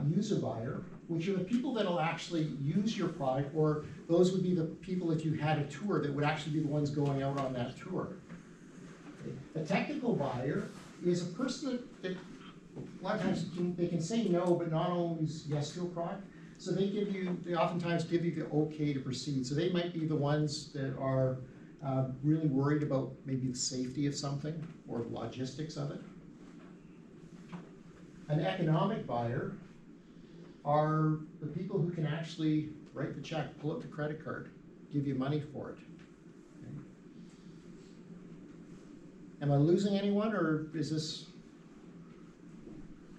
user buyer, which are the people that will actually use your product, or those would be the people, if you had a tour, that would actually be the ones going out on that tour. Okay. A technical buyer is a person that a lot of times they can say no, but not always yes to a product. So they oftentimes give you the okay to proceed. So they might be the ones that are really worried about maybe the safety of something or the logistics of it. An economic buyer are the people who can actually write the check, pull up the credit card, give you money for it. Okay. Am I losing anyone, or is this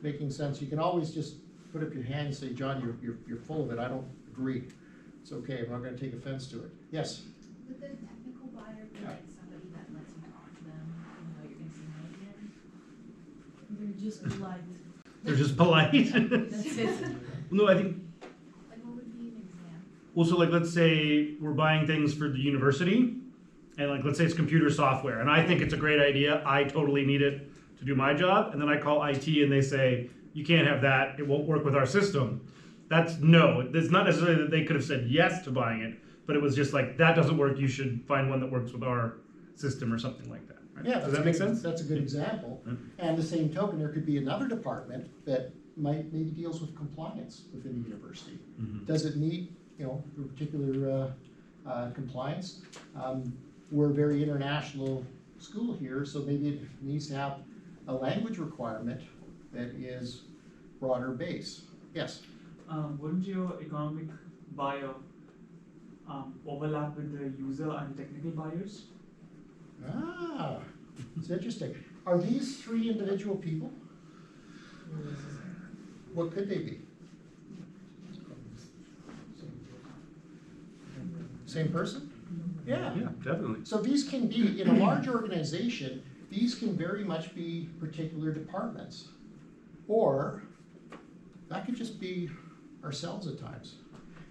making sense? You can always just put up your hand and say, John, you're full of it. I don't agree. It's okay. I'm not going to take offense to it. Yes? Would the technical buyer be like somebody that lets you talk to them, even though you're gonna say no again? They're just polite. They're just polite. That's it. No, I think, Like, what would be an example? well, so like, let's say we're buying things for the university, and like, let's say it's computer software, and I think it's a great idea, I totally need it to do my job, and then I call IT and they say, you can't have that, it won't work with our system. That's no, it's not necessarily that they could have said yes to buying it, but it was just like, that doesn't work, you should find one that works with our system or something like that. Right? Yeah, Does that make sense? That's a good example. Yeah. And the same token, there could be another department that maybe deals with compliance within the university. Mhm. Does it meet, the particular compliance. We're a very international school here, so maybe it needs to have a language requirement that is broader base. Yes? Wouldn't your economic buyer overlap with the user and technical buyers? Ah, it's interesting. Are these three individual people? What could they be? Same person? Yeah. Yeah, definitely. So these can be, in a large organization, these can very much be particular departments. Or that could just be ourselves at times.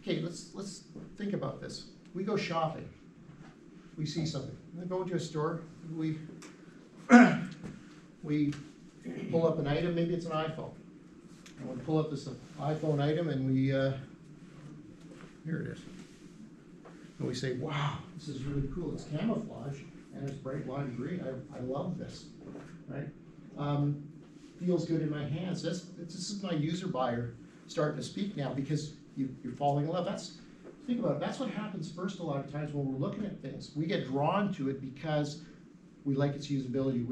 Okay, let's think about this. We go shopping. We see something. We go into a store, we pull up an item, maybe it's an iPhone. And we pull up this iPhone item and we, here it is. And we say, wow, this is really cool. It's camouflage and it's bright lime green. I love this, right? Feels good in my hands. This is my user buyer starting to speak now because you're falling in love. Think about it. That's what happens first a lot of times when we're looking at things. We get drawn to it because we like its usability.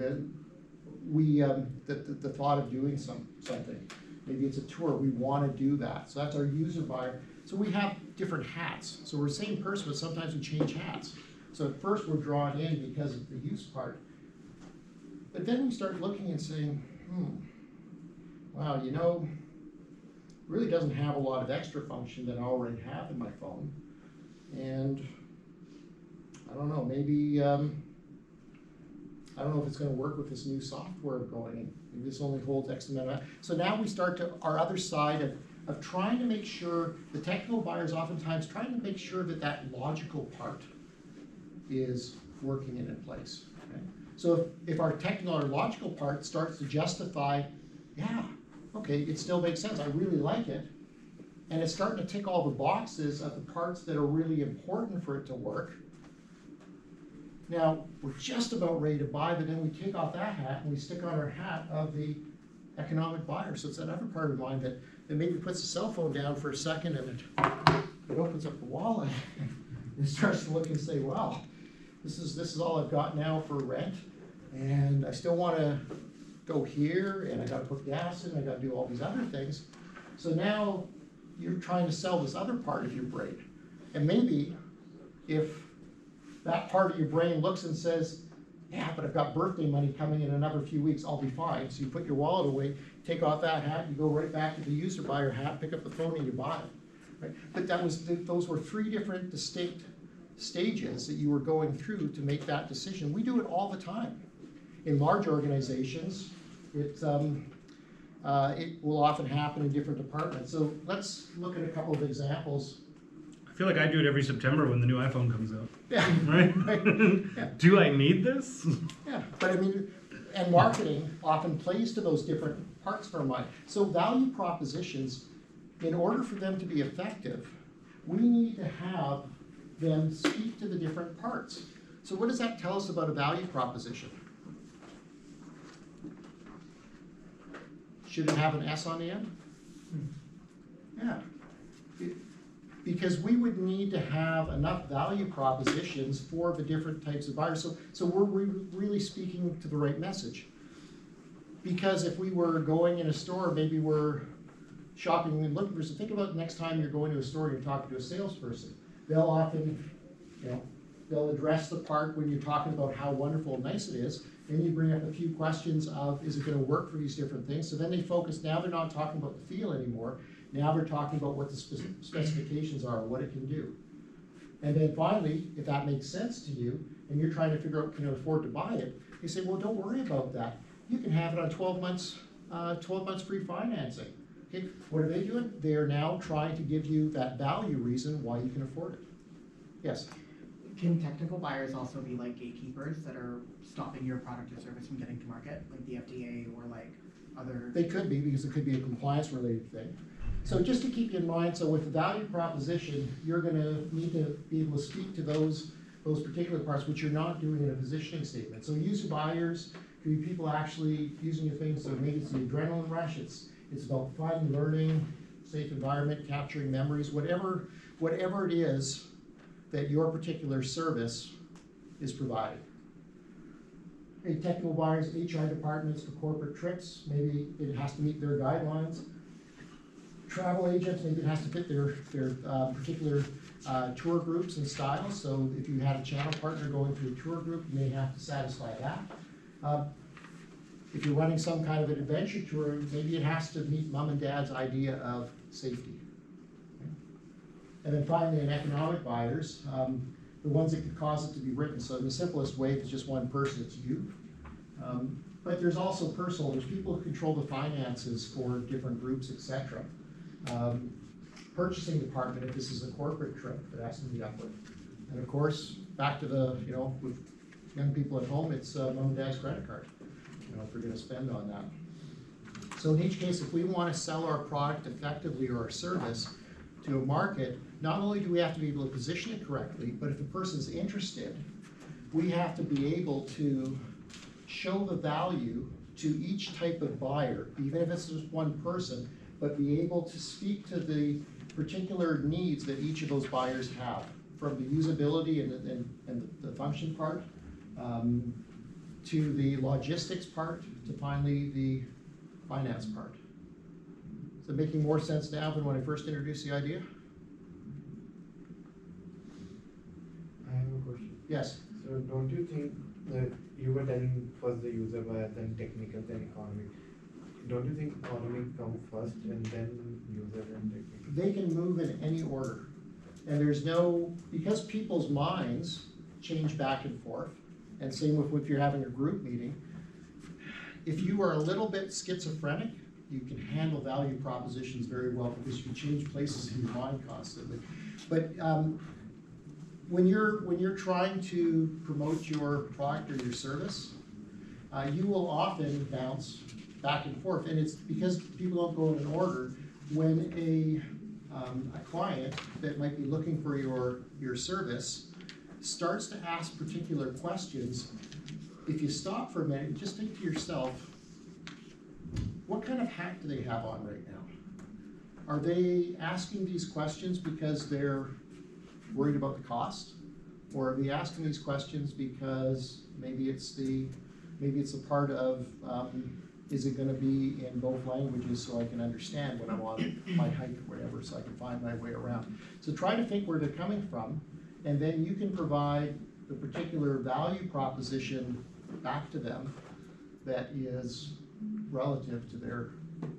The thought of doing something. Maybe it's a tour. We want to do that. So that's our user buyer. So we have different hats. So we're the same person, but sometimes we change hats. So at first we're drawn in because of the use part. But then we start looking and saying, wow, really doesn't have a lot of extra function that I already have in my phone. And I don't know, maybe, I don't know if it's going to work with this new software going in. Maybe this only holds X amount of. So now we start to our other side of trying to make sure, the technical buyers oftentimes trying to make sure that logical part is working and in place. Okay? So if our technical or logical part starts to justify, yeah, okay, it still makes sense, I really like it, and it's starting to tick all the boxes of the parts that are really important for it to work. Now, we're just about ready to buy, but then we take off that hat and we stick on our hat of the economic buyer. So it's that other part of mind that maybe puts the cell phone down for a second and it opens up the wallet and starts to look and say, wow, this is all I've got now for rent, and I still want to go here, and I got to put gas in, I got to do all these other things. So now you're trying to sell this other part of your brain. And maybe if that part of your brain looks and says, yeah, but I've got birthday money coming in another few weeks, I'll be fine. So you put your wallet away, take off that hat, you go right back to the user buyer hat, pick up the phone and you buy it. Right? But those were three different distinct stages that you were going through to make that decision. We do it all the time. In large organizations, it will often happen in different departments. So let's look at a couple of examples. I feel like I do it every September when the new iPhone comes out. Yeah. Right? Yeah. Do I need this? Yeah, but I mean, and marketing often plays to those different parts of our mind. So value propositions, in order for them to be effective, we need to have them speak to the different parts. So what does that tell us about a value proposition? Should it have an S on the end? Yeah. Because we would need to have enough value propositions for the different types of buyers. So we're really speaking to the right message. Because if we were going in a store, maybe we're shopping and looking for something. Think about the next time you're going to a store and you're talking to a salesperson. They'll often, they'll address the part when you're talking about how wonderful and nice it is. Then you bring up a few questions of, is it going to work for these different things? So then they focus, now they're not talking about the feel anymore. Now they're talking about what the specifications are, what it can do. And then finally, if that makes sense to you, and you're trying to figure out, can I afford to buy it? They say, well, don't worry about that. You can have it on 12 months free financing. Okay, what are they doing? They are now trying to give you that value reason why you can afford it. Yes? Can technical buyers also be like gatekeepers that are stopping your product or service from getting to market, like the FDA or like other? They could be, because it could be a compliance-related thing. So just to keep in mind, so with the value proposition, you're going to need to be able to speak to those particular parts, which you're not doing in a positioning statement. So user buyers could be people actually using your things. So maybe it's the adrenaline rush. It's about fun, learning, safe environment, capturing memories, whatever it is that your particular service is providing. A technical buyers, HR departments for corporate trips, maybe it has to meet their guidelines. Travel agents, maybe it has to fit their particular tour groups and styles. So if you had a channel partner going to a tour group, you may have to satisfy that. If you're running some kind of an adventure tour, maybe it has to meet mom and dad's idea of safety. And then finally, in economic buyers, the ones that could cause it to be written. So in the simplest way, if it's just one person, it's you. But there's also personal, there's people who control the finances for different groups, etc. Purchasing department, if this is a corporate trip, that has to be up with. And of course, back to the, with young people at home, it's mom and dad's credit card, if we're gonna spend on that. So in each case, if we wanna sell our product effectively or our service to a market, not only do we have to be able to position it correctly, but if the person's interested, we have to be able to show the value to each type of buyer, even if it's just one person, but be able to speak to the particular needs that each of those buyers have, from the usability and the function part, to the logistics part, to finally the finance part. Is it making more sense now than when I first introduced the idea? I have a question. Yes. So don't you think that you were telling first the user buyer, then technical, then economic? Don't you think economic come first and then user and technical? They can move in any order. And there's no, because people's minds change back and forth, and same with if you're having a group meeting, if you are a little bit schizophrenic, you can handle value propositions very well because you can change places in your mind constantly. But when you're trying to promote your product or your service, you will often bounce back and forth, and it's because people don't go in an order. When a client that might be looking for your service starts to ask particular questions, if you stop for a minute and just think to yourself, what kind of hat do they have on right now? Are they asking these questions because they're worried about the cost? Or are they asking these questions because maybe it's the part of, is it gonna be in both languages so I can understand when I'm on my hike or whatever, so I can find my way around? So try to think where they're coming from, and then you can provide the particular value proposition back to them that is relative to their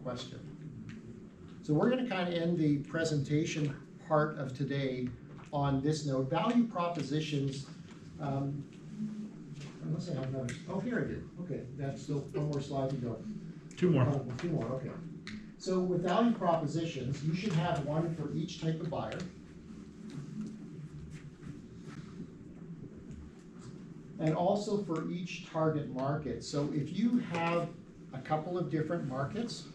question. So we're gonna kind of end the presentation part of today on this note. Value propositions, unless I have another, oh, here I do. Okay, that's still one more slide to go. Two more. Oh, two more, okay. So with value propositions, you should have one for each type of buyer. And also for each target market. So if you have a couple of different markets,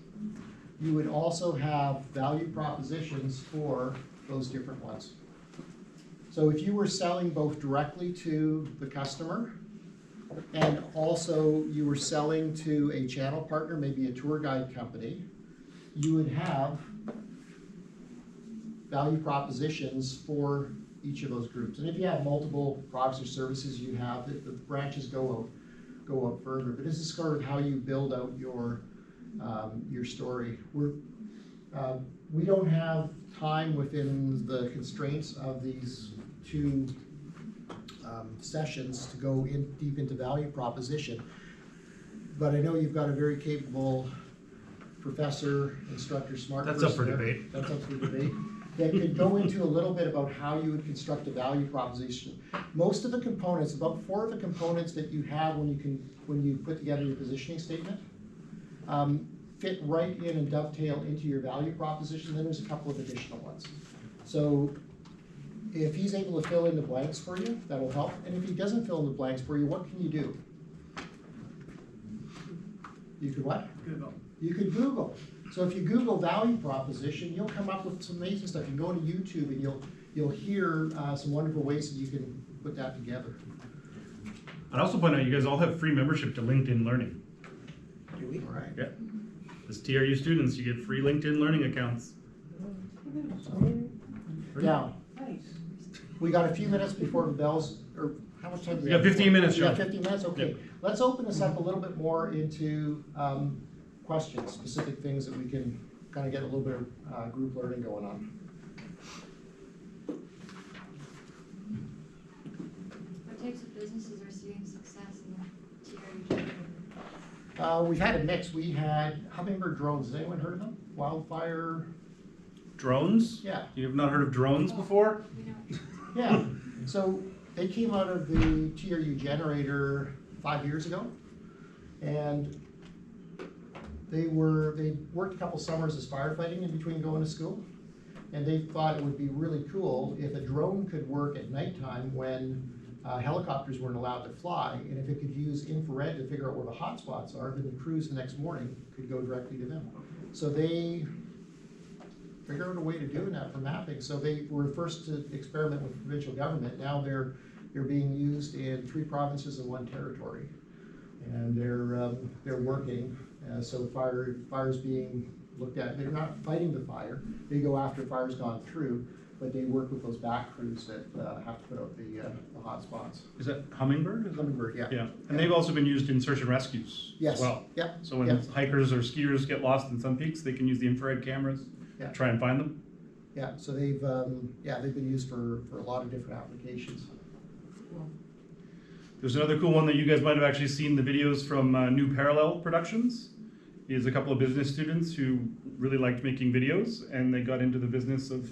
you would also have value propositions for those different ones. So if you were selling both directly to the customer, and also you were selling to a channel partner, maybe a tour guide company, you would have value propositions for each of those groups. And if you have multiple products or services, you have the branches go out further. But this is sort of how you build out your story. We don't have time within the constraints of these two sessions to go deep into value proposition. But I know you've got a very capable professor, instructor, smart person. That's up for debate. That's up for debate. That could go into a little bit about how you would construct a value proposition. Most of the components, about 4 of the components that you have when you put together your positioning statement, fit right in and dovetail into your value proposition. Then there's a couple of additional ones. So if he's able to fill in the blanks for you, that'll help. And if he doesn't fill in the blanks for you, what can you do? You could what? Google. You could Google. So if you Google value proposition, you'll come up with some amazing stuff. You can go to YouTube and you'll hear some wonderful ways that you can put that together. I'd also point out you guys all have free membership to LinkedIn Learning. Do we? All right. Yeah. As TRU students, you get free LinkedIn Learning accounts. Now, We got a few minutes before the bells, or how much time do we We got have? 15 minutes, Yeah, John. 15 minutes, okay. Let's open this up a little bit more into questions, specific things that we can kind of get a little bit of group learning going on. What types of businesses are seeing success in the TRU generator? We've had a mix. We had Hummingbird drones. Has anyone heard of them? Wildfire, Drones? yeah. You have not heard of drones before? We know. Yeah, so they came out of the TRU generator 5 years ago. And they worked a couple summers as firefighting in between going to school. And they thought it would be really cool if a drone could work at nighttime when helicopters weren't allowed to fly. And if it could use infrared to figure out where the hot spots are, then the crews the next morning could go directly to them. So they figured out a way to do that for mapping. So they were first to experiment with provincial government. Now they're being used in 3 provinces and 1 territory. And they're working. So fire's being looked at. They're not fighting the fire. They go after fire's gone through, but they work with those back crews that have to put out the hot spots. Is that Hummingbird? Hummingbird, yeah. Yeah, and they've also been used in search and rescues Yes. as well. Yep. So when Yep. hikers or skiers get lost in some peaks, they can use the infrared cameras Yeah. to try and find them. Yeah. So they've been used for a lot of different applications. There's another cool one that you guys might have actually seen the videos from New Parallel Productions. Is a couple of business students who really liked making videos, and they got into the business of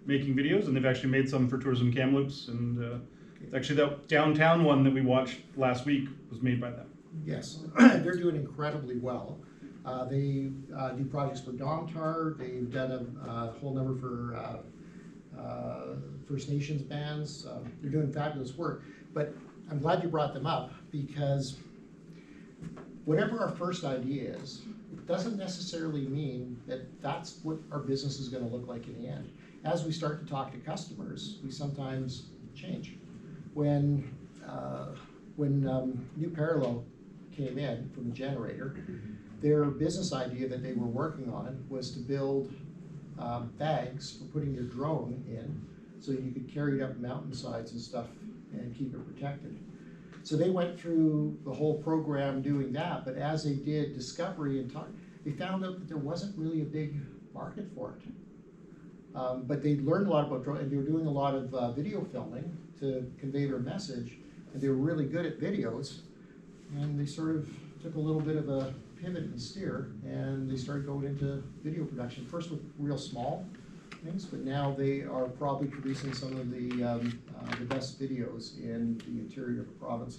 making videos, and they've actually made some for Tourism Kamloops, and actually that downtown one that we watched last week was made by them. Yes, they're doing incredibly well. They do projects for Domtar. They've done a whole number for First Nations bands. They're doing fabulous work. But I'm glad you brought them up, because whatever our first idea is, it doesn't necessarily mean that that's what our business is going to look like in the end. As we start to talk to customers, we sometimes change. When New Parallel came in from the generator, their business idea that they were working on was to build bags for putting your drone in, so you could carry it up mountainsides and stuff and keep it protected. So they went through the whole program doing that, but as they did discovery and talk, they found out that there wasn't really a big market for it. But they learned a lot about drone, and they were doing a lot of video filming to convey their message, and they were really good at videos, and they sort of took a little bit of a pivot and steer, and they started going into video production, first with real small things, but now they are probably producing some of the best videos in the interior of the province.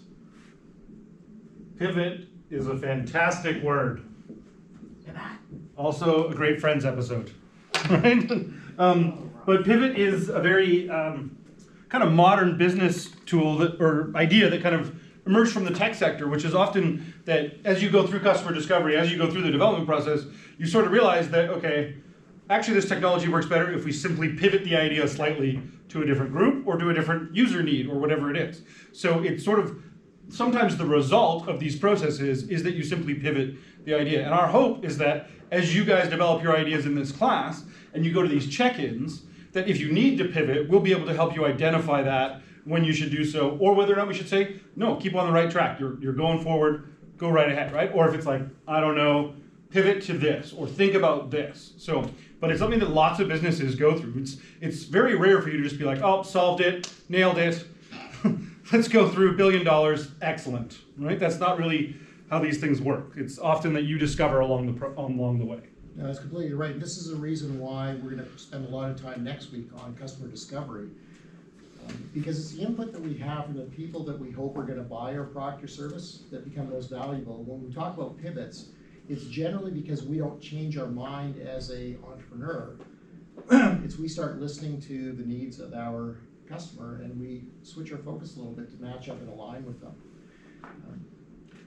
Pivot is a fantastic word. Also a great Friends episode, right? But pivot is a very kind of modern business tool or idea that kind of emerged from the tech sector, which is often that as you go through customer discovery, as you go through the development process, you sort of realize that, okay, actually this technology works better if we simply pivot the idea slightly to a different group or to a different user need or whatever it is. So it's sort of, sometimes the result of these processes is that you simply pivot the idea. And our hope is that as you guys develop your ideas in this class and you go to these check-ins, that if you need to pivot, we'll be able to help you identify that when you should do so, or whether or not we should say, no, keep on the right track. You're going forward, go right ahead, right? Or if it's like, I don't know, pivot to this, or think about this. So, but it's something that lots of businesses go through. It's very rare for you to just be like, oh, solved it, nailed it, let's go through $1 billion, excellent, right? That's not really how these things work. It's often that you discover along the way. No, that's completely right. This is a reason why we're going to spend a lot of time next week on customer discovery. Because it's the input that we have from the people that we hope are going to buy our product or service that become most valuable. When we talk about pivots, it's generally because we don't change our mind as an entrepreneur. It's we start listening to the needs of our customer and we switch our focus a little bit to match up and align with them.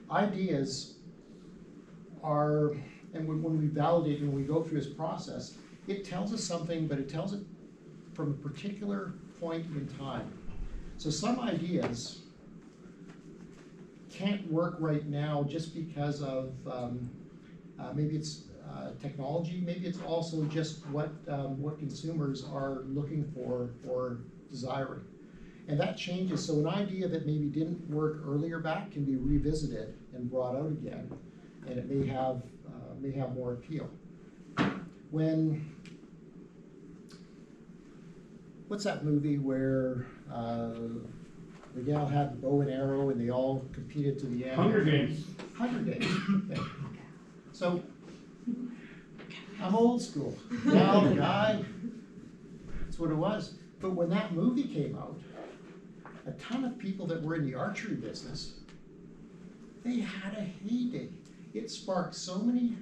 Ideas are, and when we validate, when we go through this process, it tells us something, but it tells it from a particular point in time. So some ideas can't work right now just because of maybe it's technology, maybe it's also just what consumers are looking for or desiring. And that changes, so an idea that maybe didn't work earlier back can be revisited and brought out again, and it may have more appeal. What's that movie where the gal had the bow and arrow and they all competed to the end? Hunger Games. Hunger Games. Okay. So, I'm old school. Now the guy, that's what it was. But when that movie came out, a ton of people that were in the archery business, they had a heyday. It sparked so many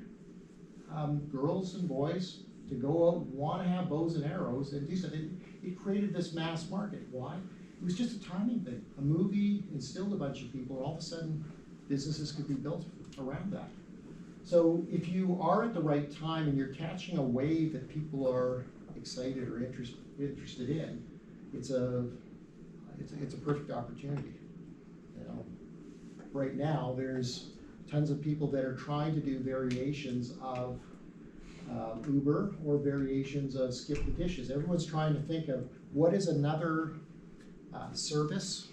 girls and boys to go out and want to have bows and arrows and do something. It created this mass market. Why? It was just a timing thing. A movie instilled a bunch of people, and all of a sudden, businesses could be built around that. So if you are at the right time and you're catching a wave that people are excited or interested in, it's a perfect opportunity. You know, right now there's tons of people that are trying to do variations of Uber or variations of Skip the Dishes. Everyone's trying to think of what is another service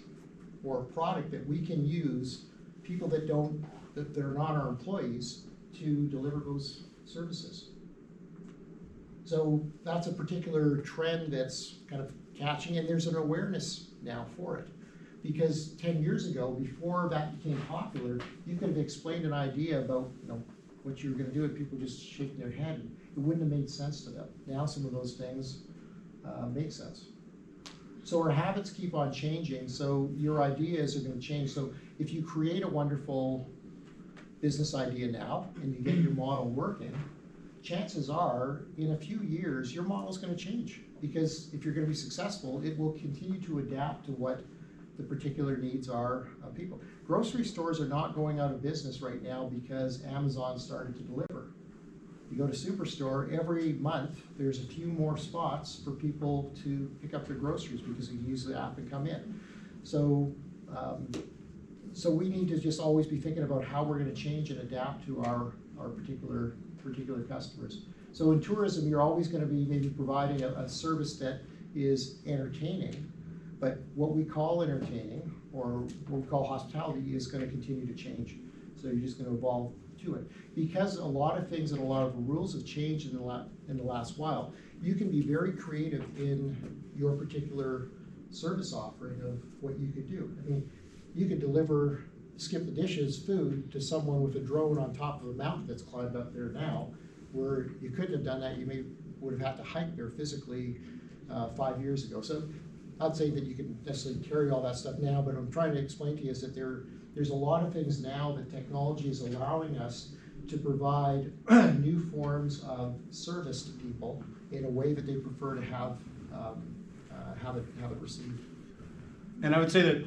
or product that we can use, people that are not our employees, to deliver those services. So that's a particular trend that's kind of catching, and there's an awareness now for it. Because 10 years ago, before that became popular, you could have explained an idea about what you were going to do, and people just shaking their head. And it wouldn't have made sense to them. Now some of those things make sense. So our habits keep on changing, so your ideas are going to change. So if you create a wonderful business idea now and you get your model working, chances are in a few years your model is going to change, because if you're going to be successful, it will continue to adapt to what the particular needs are of people. Grocery stores are not going out of business right now because Amazon started to deliver. You go to Superstore, every month there's a few more spots for people to pick up their groceries because you can use the app and come in. So we need to just always be thinking about how we're going to change and adapt to our particular customers. So in tourism, you're always going to be maybe providing a service that is entertaining, but what we call entertaining, or what we call hospitality, is going to continue to change. So you're just going to evolve to it. Because a lot of things and a lot of rules have changed in the last while, you can be very creative in your particular service offering of what you could do. I mean, you could deliver Skip the Dishes food to someone with a drone on top of a mountain that's climbed up there now, where you couldn't have done that. You would have had to hike there physically 5 years ago. So I'd say that you can necessarily carry all that stuff now, but I'm trying to explain to you is that there's a lot of things now that technology is allowing us to provide new forms of service to people in a way that they prefer to have it received. And I would say that